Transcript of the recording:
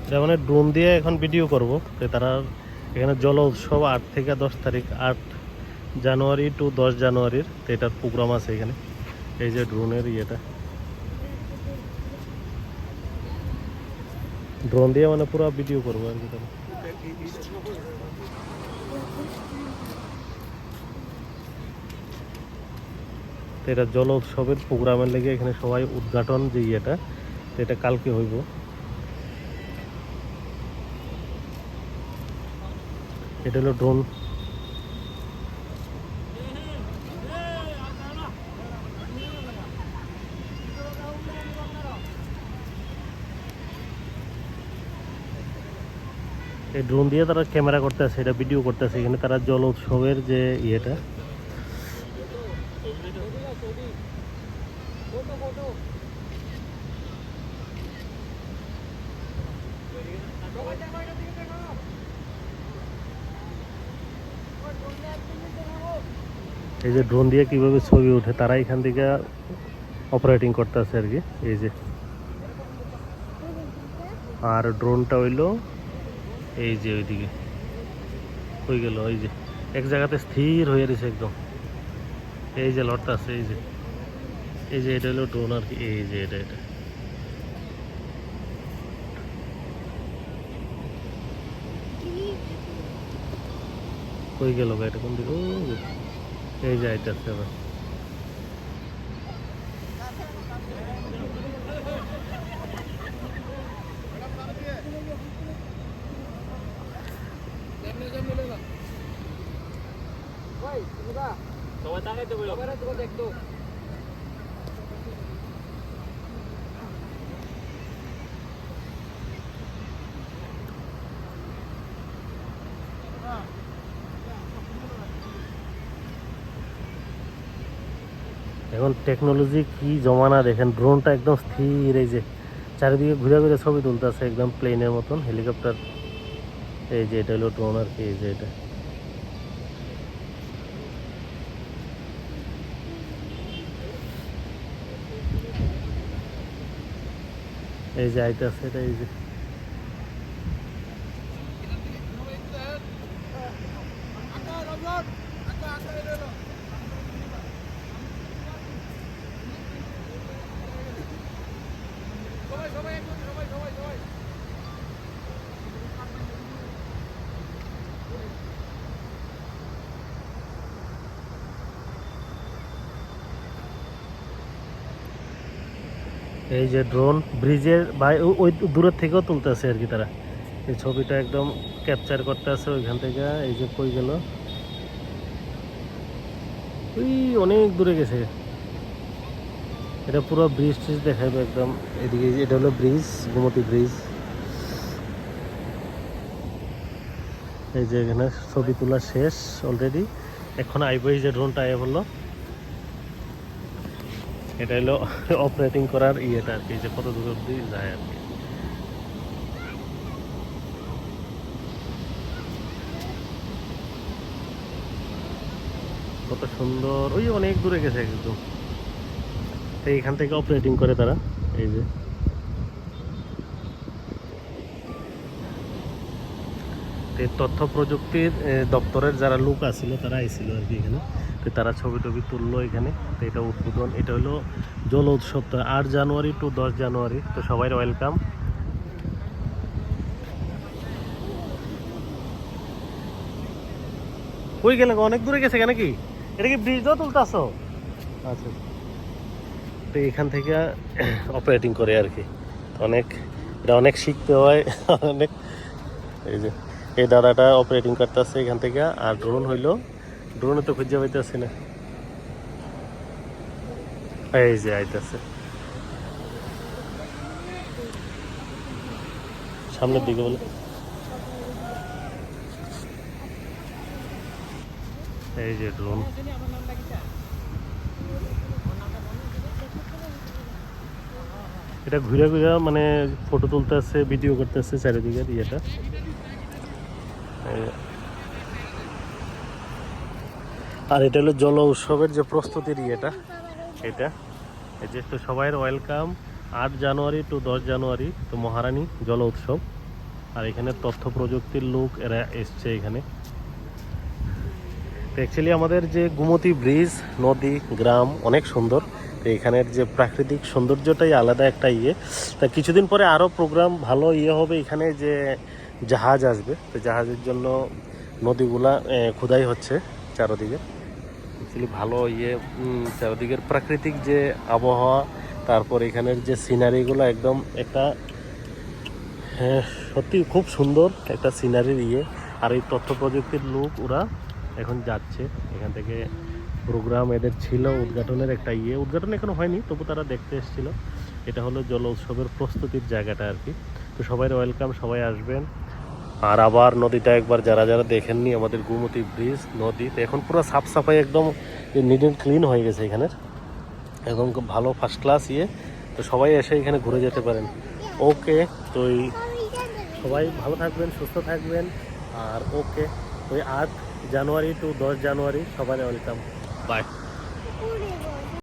এটা মানে ড্রোন দিয়ে এখন ভিডিও করব। তো তারা এখানে জল উৎসব 8 থেকে 10 তারিখ, 8 জানুয়ারি টু 10 জানুয়ারির, তো এটার প্রোগ্রাম আছে এখানে। এই যে ড্রোনের ইয়েটা, ড্রোন দিয়ে মানে পুরো ভিডিও করবো আর কি তারা। তো এটা জল উৎসবের প্রোগ্রামের লেগে এখানে সবাই উদ্ঘাটন যে ইয়েটা, তো এটা কালকে হইব। এটা হলো ড্রোন। এই ড্রোন দিয়ে তারা ক্যামেরা করতেছে, এটা ভিডিও করতেছে এখানে তারা জল উৎসবের যে ইয়েটা। এই যে ড্রোন দিয়ে কিভাবে ছবি ওঠে তারা এখান থেকে অপারেটিং করতেছে আর কি। এই যে, আর ড্রোনটা হইলো এই যে ওইদিকে হয়ে গেল, এই যে এক জায়গাতে স্থির হয়ে রয়েছে একদম। এই যে লড়টা আছে, এই যে এটা হলো ড্রোন আর কি। এই যে এটা হয়ে গেল এটা কোন দিকে? এই যে আইতাছে আবার। এখন টেকনোলজি কি জমানা দেখেন, ড্রোনটা একদম স্থির, এই যে চারিদিকে ঘুরে ঘুরে ছবি তুলতেছে একদম প্লেনের মতন, হেলিকপ্টার। এই যে এটা হলো ড্রোন আর কি। এই যে এটা এই যে আইতাছে এটা। এই যে এই যে ড্রোন ব্রিজের ওই দূরের থেকেও তুলতেছে আর কি তারা। এই ছবিটা একদম ক্যাপচার করতে আছে ওইখান থেকে। এই যে কই গেল, ওই অনেক দূরে গেছে। এটা পুরো ব্রিজ ট্রিজ দেখাবে একদম এদিকে। এটা হলো ব্রিজ, গোমতী ব্রিজ। এই যে এখানে ছবি তোলা শেষ অলরেডি, এখন আইব। এই যে ড্রোনটা আয় বললো, এটা হলো অপারেটিং করার ইয়েটা আর কি, যে কত দূর অব্দি যায় আর কি। কত সুন্দর, ওই অনেক দূরে গেছে একদম। এইখান থেকে অপারেটিং করে তারা। এই যে তথ্য প্রযুক্তির দপ্তরের যারা লোক আছিল তারা আইছিল আর কি এখানে। তো তারা ছবি টবি তুললো এখানে। তো এটা উদ্বোধন, এটা হলো জল উৎসব, 8 জানুয়ারি টু 10 জানুয়ারি। তো সবাই ওয়েলকাম। কই গেলে, অনেক দূরে গেছে কেন কি? এটা কি ব্রিজ দিয়েও তুলতে আসো? আচ্ছা, তো এখান থেকে অপারেটিং করে আর কি। অনেক, এটা অনেক শিখতে হয় অনেক। এই যে এই দাদাটা অপারেটিং করতেছে এখান থেকে। আর ড্রোন হইলো, ড্রোনে তো খুঁজে পাইতেছি না। এই যে আইতেছে সামনের দিকে বলে। এই যে ড্রোন, এটা ঘুরে ঘুরে মানে ফটো তুলতেছে, ভিডিও করতেছে চারিদিকের ইয়েটা। আর এটা হলো জল উৎসবের যে প্রস্তুতির ইয়েটা, এটা। এই যে তো সবাই ওয়েলকাম। 8 জানুয়ারি টু 10 জানুয়ারি তো মহারানী জল উৎসব। আর এখানে তথ্য প্রযুক্তির লোক এরা এসছে এখানে। তো অ্যাকচুয়ালি আমাদের যে গোমতী ব্রিজ, নদী, গ্রাম অনেক সুন্দর। তো এখানের যে প্রাকৃতিক সৌন্দর্যটাই আলাদা একটা ইয়ে। তা কিছুদিন পরে আরও প্রোগ্রাম ভালো ইয়ে হবে এখানে, যে জাহাজ আসবে। তো জাহাজের জন্য নদীগুলা খোদাই হচ্ছে চারদিকে। অ্যাকচুয়ালি ভালো ইয়ে, চারদিকের প্রাকৃতিক যে আবহাওয়া, তারপর এখানের যে সিনারিগুলো একদম একটা সত্যি খুব সুন্দর একটা সিনারির ইয়ে। আর এই তথ্য প্রযুক্তির লোক ওরা এখন যাচ্ছে এখান থেকে। প্রোগ্রাম এদের ছিল উদ্ঘাটনের একটা ইয়ে, উদ্ঘাটন এখনো হয়নি, তবু তারা দেখতে এসেছিল। এটা হলো জল উৎসবের প্রস্তুতির জায়গাটা আর কি। তো সবাই ওয়েলকাম, সবাই আসবেন। আর আবার নদীটা একবার যারা যারা দেখেননি, আমাদের গোমতী ব্রিজ নদী তো এখন পুরো সাফ সাফাই একদম নিট অ্যান্ড ক্লিন হয়ে গেছে এখানের, একদম খুব ভালো ফার্স্ট ক্লাস ইয়ে। তো সবাই এসে এখানে ঘুরে যেতে পারেন। ওকে, তো সবাই ভালো থাকবেন, সুস্থ থাকবেন। আর ওকে, ওই 8 জানুয়ারি টু 10 জানুয়ারি সবাই ওয়েলকাম। বাই।